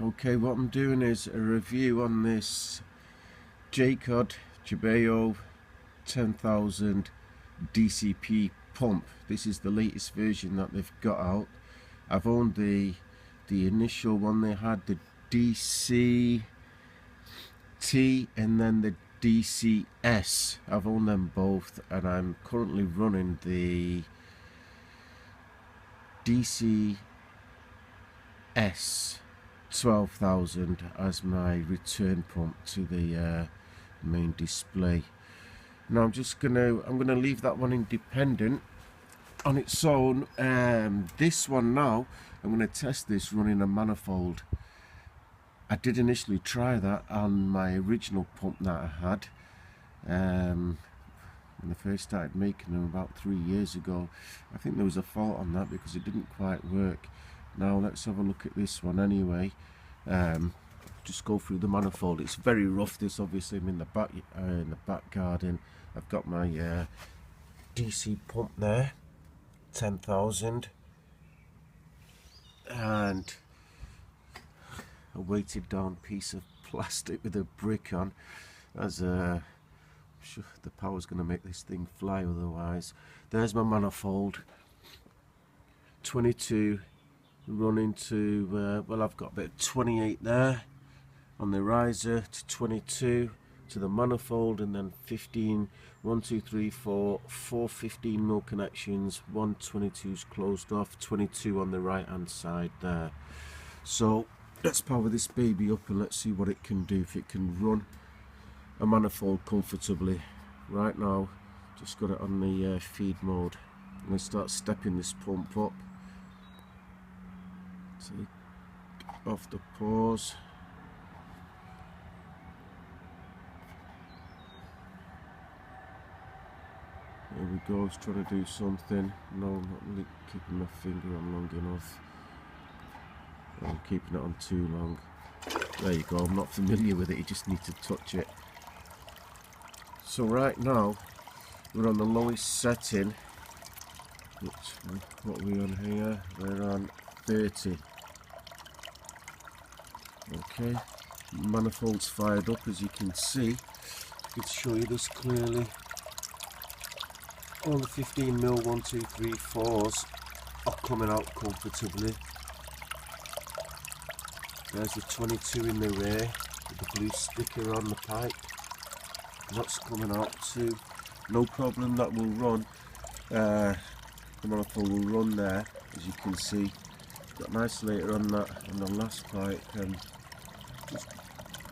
Okay, what I'm doing is a review on this Jecod Jebao 10,000 DCP pump. This is the latest version that they've got out. I've owned the initial one they had, the DCT, and then the DCS. I've owned them both, and I'm currently running the DCS 12,000 as my return pump to the main display. Now I'm gonna leave that one independent on its own. This one now, I'm gonna test this running a manifold. I did initially try that on my original pump that I had when I first started making them about 3 years ago. I think there was a fault on that because it didn't quite work. Now let's have a look at this one anyway. Just go through the manifold. It's very rough. This obviously I'm in the back garden. I've got my DC pump there, 10,000, and a weighted down piece of plastic with a brick on, as I'm sure the power's going to make this thing fly otherwise. There's my manifold, 22 running to well, I've got about 28 there on the riser, to 22 to the manifold, and then 15, 4 15mm connections, 1 22's closed off, 22 on the right hand side there. So let's power this baby up and let's see what it can do, if it can run a manifold comfortably. Right now just got it on the feed mode. I'm going to start stepping this pump up. Take off the pause. There we go, it's trying to do something. No, I'm not really keeping my finger on long enough. I'm keeping it on too long. There you go, I'm not familiar with it, you just need to touch it. So right now, we're on the lowest setting. What are we on here? We're on 30. Okay, manifold's fired up, as you can see. I can show you this clearly. All the 15mm 1 2 3 4s are coming out comfortably. There's the 22 in the rear with the blue sticker on the pipe. That's coming out too. No problem, that will run. The manifold will run there, as you can see. Got an isolator on that on the last pipe, and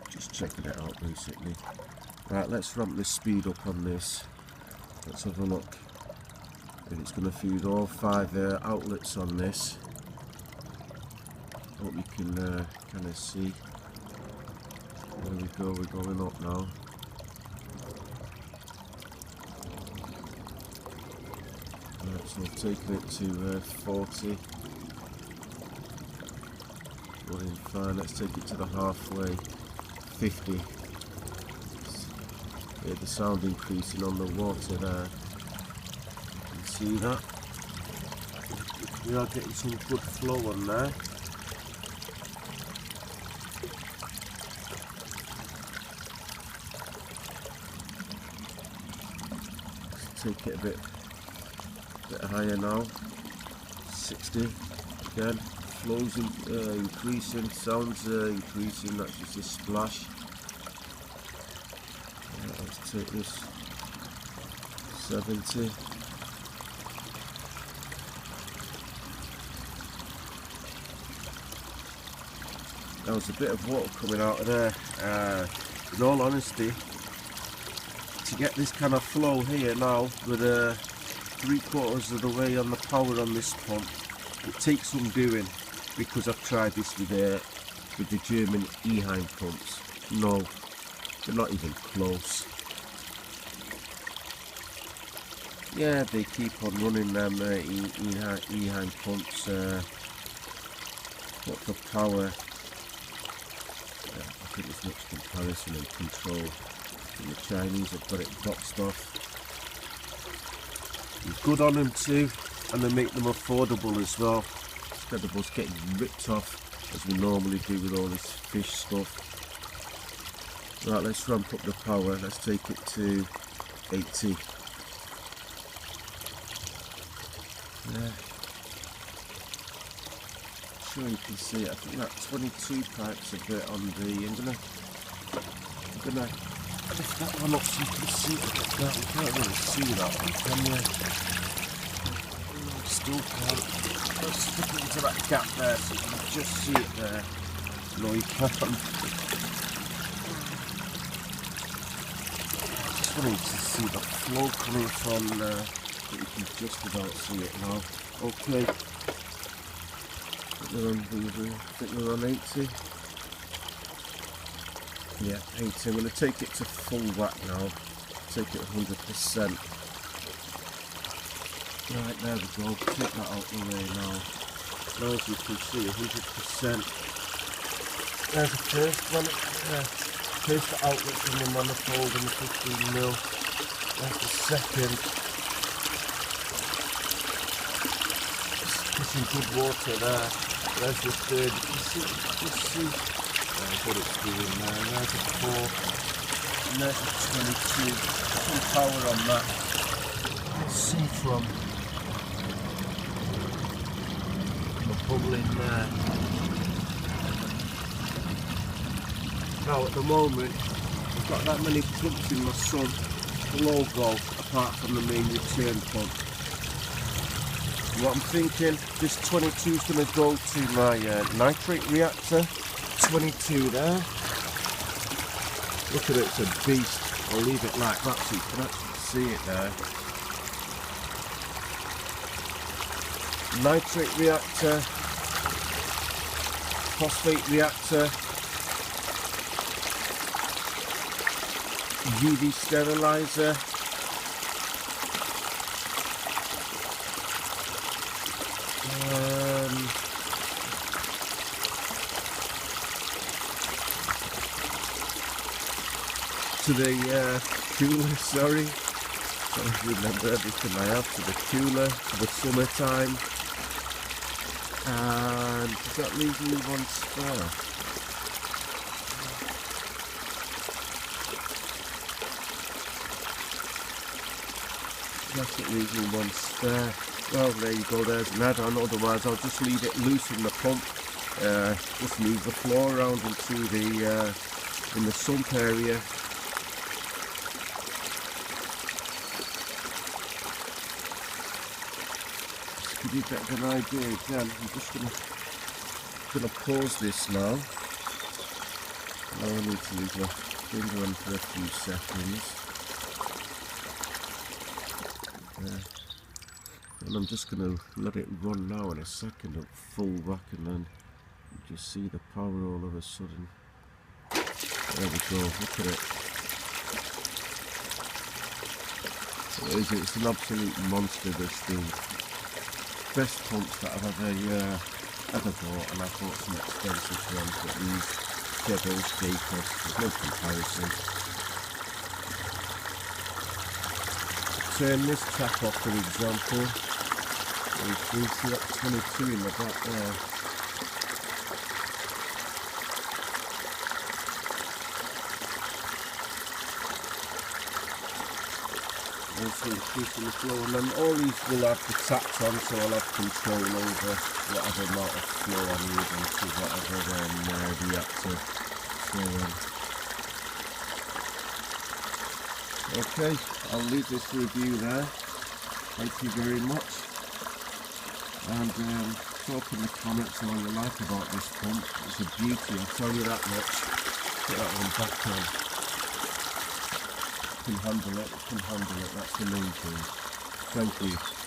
just checking it out basically. Right, let's ramp the speed up on this. Let's have a look. And it's going to feed all 5 outlets on this. Hope you can kind of see. There we go, we're going up now. Right, so I've taken it to 40. Running fine, let's take it to the halfway. 50. Yeah, the sound increasing on the water there. You can see that. We are getting some good flow on there. Let's take it a bit higher now. 60 again. Flows increasing, sounds increasing. That's just a splash. Let's take this 70. There was a bit of water coming out of there. In all honesty, to get this kind of flow here now, with 3/4 of the way on the power on this pump, it takes some doing, because I've tried this with the German Eheim pumps. No, they're not even close. Yeah, they keep on running them Eheim pumps, but for power, I think there's much comparison and control. And the Chinese have got it boxed off. They're good on them too, and they make them affordable as well. instead of us getting ripped off as we normally do with all this fish stuff. Right, let's ramp up the power. Let's take it to 80. Yeah. Sure you can see it. I think that 22 pipe's a bit on the. I'm gonna lift that one up so you can see it a bit better. You can't really see that one, can you? No, still can't. Let's stick it into that gap there so you can just see it there. No, you can't. I just wanted to see the flow coming from there. But you can just about see it now. Okay. I think they're on 80. Yeah, 80. I'm going to take it to full whack now. Take it 100%. Right, there we go. Take that out the way now. Now as you can see, 100%. There's the first one. First outlet from the manifold and the 15mm. There's the second. Pushing good water there. There's the third. You can see, what it's doing there. There's the fourth. And there's the 22. Some power on that. You can see from the bubbling there. Now at the moment, I've got that many pumps in my sun below go, apart from the main return pump. What I'm thinking, this 22 is going to go to my nitrate reactor. 22 there. Look at it, it's a beast. I'll leave it like that so you can actually see it there. Nitrate reactor, phosphate reactor, UV sterilizer. To the cooler, sorry. I remember everything I have. To the cooler, to the summertime. And does that leave me one spare? Yes, it leaves me one spare. Well, there you go, there's an add-on. Otherwise, I'll just leave it loose in the pump. Just move the floor around into the in the sump area. To give you a bit of an idea again, I'm just gonna pause this now. Now I need to leave my finger on for a few seconds. And I'm just going to let it run now in a second at full whack, and then you just see the power all of a sudden. There we go, look at it. It's an absolute monster, this thing. Best pumps that I've ever bought, and I've bought some expensive ones, but these Jebao, Jecod, there's no comparison. Turn this tap off, for example. You can see that 22 in the back there. Also increasing the flow, and then all these will have the taps on, so I'll have control over whatever amount of flow I need into whatever reactor. So okay, I'll leave this review there. Thank you very much. And talk in the comments all you like about this pump. It's a beauty, I'll tell you that much. Put that one back on. Can handle it, that's the main thing. Thank you.